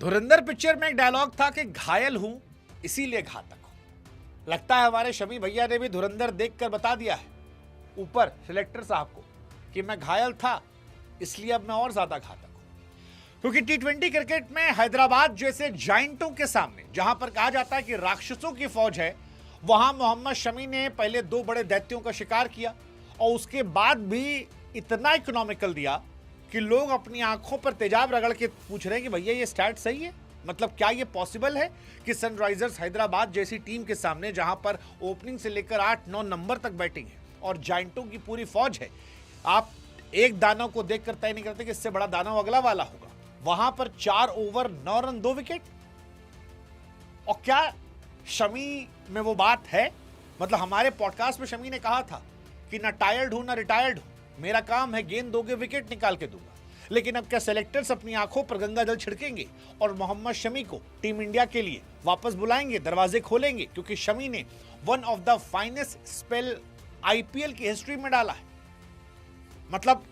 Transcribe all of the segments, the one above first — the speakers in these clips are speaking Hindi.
धुरंधर पिक्चर में एक डायलॉग था कि घायल हूं इसीलिए घातक हूं। लगता है हमारे शमी भैया ने भी धुरंधर देखकर बता दिया है ऊपर सिलेक्टर साहब को कि मैं घायल था इसलिए अब मैं और ज्यादा घातक हूं। क्योंकि टी20 क्रिकेट में हैदराबाद जैसे जाइंटों के सामने जहां पर कहा जाता है कि राक्षसों की फौज है, वहां मोहम्मद शमी ने पहले 2 बड़े दैत्यों का शिकार किया और उसके बाद भी इतना इकोनॉमिकल दिया कि लोग अपनी आंखों पर तेजाब रगड़ के पूछ रहे हैं कि भैया ये स्टैट सही है। मतलब क्या ये पॉसिबल है कि सनराइजर्स हैदराबाद जैसी टीम के सामने जहां पर ओपनिंग से लेकर 8-9 नंबर तक बैटिंग है और जाइंटों की पूरी फौज है, आप एक दानव को देखकर तय नहीं करते कि इससे बड़ा दानव अगला वाला होगा। वहां पर 4 ओवर 9 रन 2 विकेट। और क्या शमी में वो बात है? मतलब हमारे पॉडकास्ट में शमी ने कहा था कि ना टायर्ड हूं ना रिटायर्ड हूं, मेरा काम है गेंद दोगे विकेट निकाल के दूंगा। लेकिन अब क्या सेलेक्टर्स अपनी आंखों पर गंगा जल छिड़केंगे और मोहम्मद शमी को टीम इंडिया के लिए वापस बुलाएंगे, दरवाजे खोलेंगे? क्योंकि शमी ने one of the finest spell IPL की हिस्ट्री में डाला है। मतलब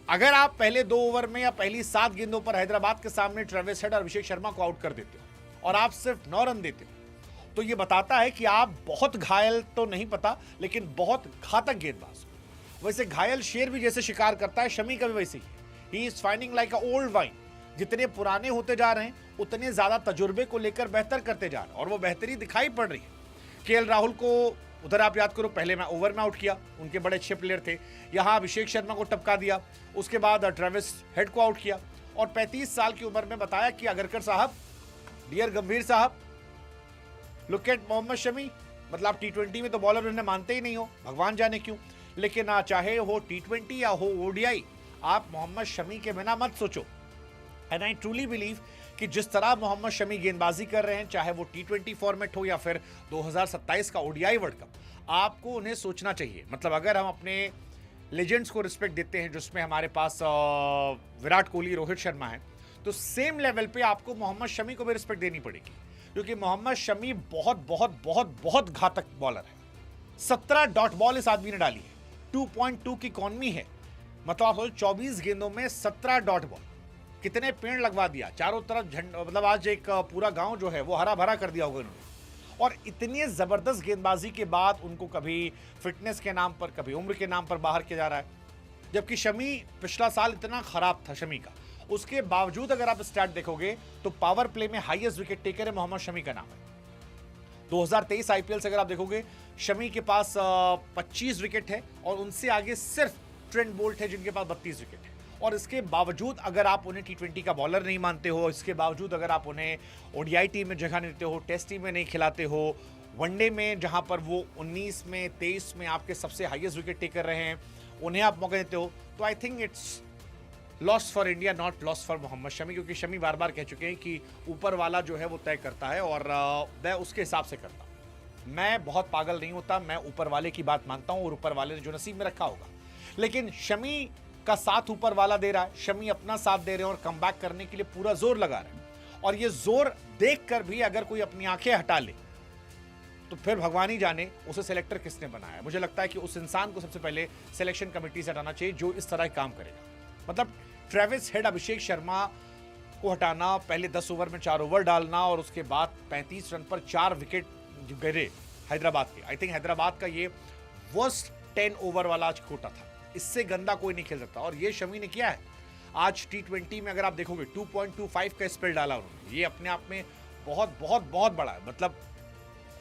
अगर आप पहले 2 ओवर में या पहली 7 गेंदों पर हैदराबाद के सामने ट्रेविस हेड और अभिषेक शर्मा को आउट कर देते हो और आप सिर्फ 9 रन देते हो, तो यह बताता है कि आप बहुत घायल तो नहीं पता लेकिन बहुत घातक गेंदबाज हो। वैसे घायल शेर भी जैसे शिकार करता है, शमी का भी वैसे he is finding like a old wine. जितने पुराने होते जा रहे हैं उतने ज्यादा तजुर्बे को लेकर बेहतर करते जा रहे हैं और वो बेहतरी दिखाई पड़ रही है। केएल राहुल को उधर आप याद करो, पहले मैं ओवर में आउट किया, उनके बड़े अच्छे प्लेयर थे। यहां अभिषेक शर्मा को टपका दिया, उसके बाद ट्रेविस हेड को आउट किया और 35 साल की उम्र में बताया कि अगरकर साहब, डियर गंभीर साहब, लुक एट मोहम्मद शमी। मतलब टी20 में तो बॉलर उन्हें मानते ही नहीं हो, भगवान जाने क्यों। लेकिन चाहे हो टी20 या हो ओडीआई, आप मोहम्मद शमी के बिना मत सोचो। एंड आई ट्रूली बिलीव कि जिस तरह मोहम्मद शमी गेंदबाजी कर रहे हैं, चाहे वो टी20 फॉर्मेट हो या फिर 2027 का ओडीआई वर्ल्ड कप, आपको उन्हें सोचना चाहिए। मतलब अगर हम अपने लेजेंड्स को रिस्पेक्ट देते हैं, जिसमें हमारे पास विराट कोहली, रोहित शर्मा है, तो सेम लेवल पे आपको मोहम्मद शमी को भी रिस्पेक्ट देनी पड़ेगी। क्योंकि मोहम्मद शमी बहुत बहुत बहुत बहुत घातक बॉलर है। 17 डॉट बॉल इस आदमी ने डाली है, 2.2 की इकॉनमी है। मतलब आप सोचो 24 गेंदों में 17 डॉट बॉल, कितने पेड़ लगवा दिया चारों तरफ। मतलब आज एक पूरा गांव जो है वो हरा भरा कर दिया होगा उन्होंने। और इतनी जबरदस्त गेंदबाजी के बाद उनको कभी फिटनेस के नाम पर, कभी उम्र के नाम पर बाहर किया जा रहा है। जबकि शमी पिछला साल इतना खराब था शमी का, उसके बावजूद अगर आप स्टैट देखोगे तो पावर प्ले में हाईएस्ट विकेट टेकर है मोहम्मद शमी का नाम है। 2023 आईपीएल से अगर आप देखोगे, शमी के पास 25 विकेट है और उनसे आगे सिर्फ ट्रेंट बोल्ट है जिनके पास 32 विकेट है। और इसके बावजूद अगर आप उन्हें टी20 का बॉलर नहीं मानते हो, इसके बावजूद अगर आप उन्हें ओडीआई टीम में जगह नहीं देते हो, टेस्ट टीम में नहीं खिलाते हो, वनडे में जहां पर वो 19 में 23 में आपके सबसे हाईएस्ट विकेट टेकर रहे हैं, उन्हें आप मौका देते हो, तो I think it's loss for India, not loss for Mohammed Shami. क्योंकि शमी बार बार कह चुके हैं कि ऊपर वाला जो है वो तय करता है और मैं उसके हिसाब से करता हूँ। मैं बहुत पागल नहीं होता, मैं ऊपर वाले की बात मानता हूँ और ऊपर वाले ने जो नसीब में रखा होगा। लेकिन शमी का साथ ऊपर वाला दे रहा है, शमी अपना साथ दे रहे हैं और कमबैक करने के लिए पूरा जोर लगा रहे हैं। और ये जोर देखकर भी अगर कोई अपनी आंखें हटा ले तो फिर भगवान ही जाने उसे सिलेक्टर किसने बनाया। मुझे लगता है कि उस इंसान को सबसे पहले सिलेक्शन कमेटी से हटाना चाहिए जो इस तरह काम करेगा। मतलब ट्रेविस हेड, अभिषेक शर्मा को हटाना, पहले 10 ओवर में 4 ओवर डालना और उसके बाद 35 रन पर 4 विकेट गिरे हैदराबाद के। आई थिंक हैदराबाद का ये वर्स्ट 10 ओवर वाला आज खोटा था, इससे गंदा कोई नहीं खेल सकता। और ये शमी ने किया है। आज टी20 में अगर आप देखोगे 2.25 का स्पेल डाला उन्होंने, ये अपने आप में बहुत बहुत बहुत बड़ा है। मतलब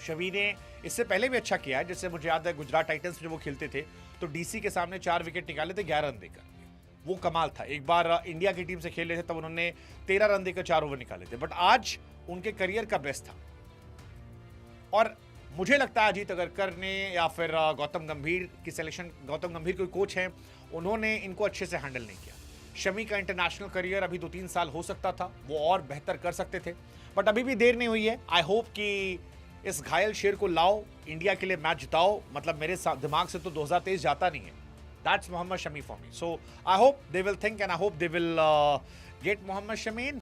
शमी ने इससे पहले भी अच्छा किया है। जैसे मुझे याद है गुजरात टाइटंस में जब वो खेलते थे तो डीसी के सामने 4 विकेट निकाले थे 11 रन देकर, वो कमाल था। एक बार इंडिया की टीम से खेले थे तब उन्होंने 13 रन देकर 4 ओवर निकाले थे। बट आज उनके करियर का बेस्ट था। और मुझे लगता है अजीत अगरकर ने या फिर गौतम गंभीर की सिलेक्शन, गौतम गंभीर कोई कोच हैं, उन्होंने इनको अच्छे से हैंडल नहीं किया। शमी का इंटरनेशनल करियर अभी 2-3 साल हो सकता था, वो और बेहतर कर सकते थे, बट अभी भी देर नहीं हुई है। आई होप कि इस घायल शेर को लाओ, इंडिया के लिए मैच जिताओ। मतलब मेरे दिमाग से तो 2023 जाता नहीं है। That's Mohammed Shami for me. So I hope they will think and I hope they will get Mohammed Shami in.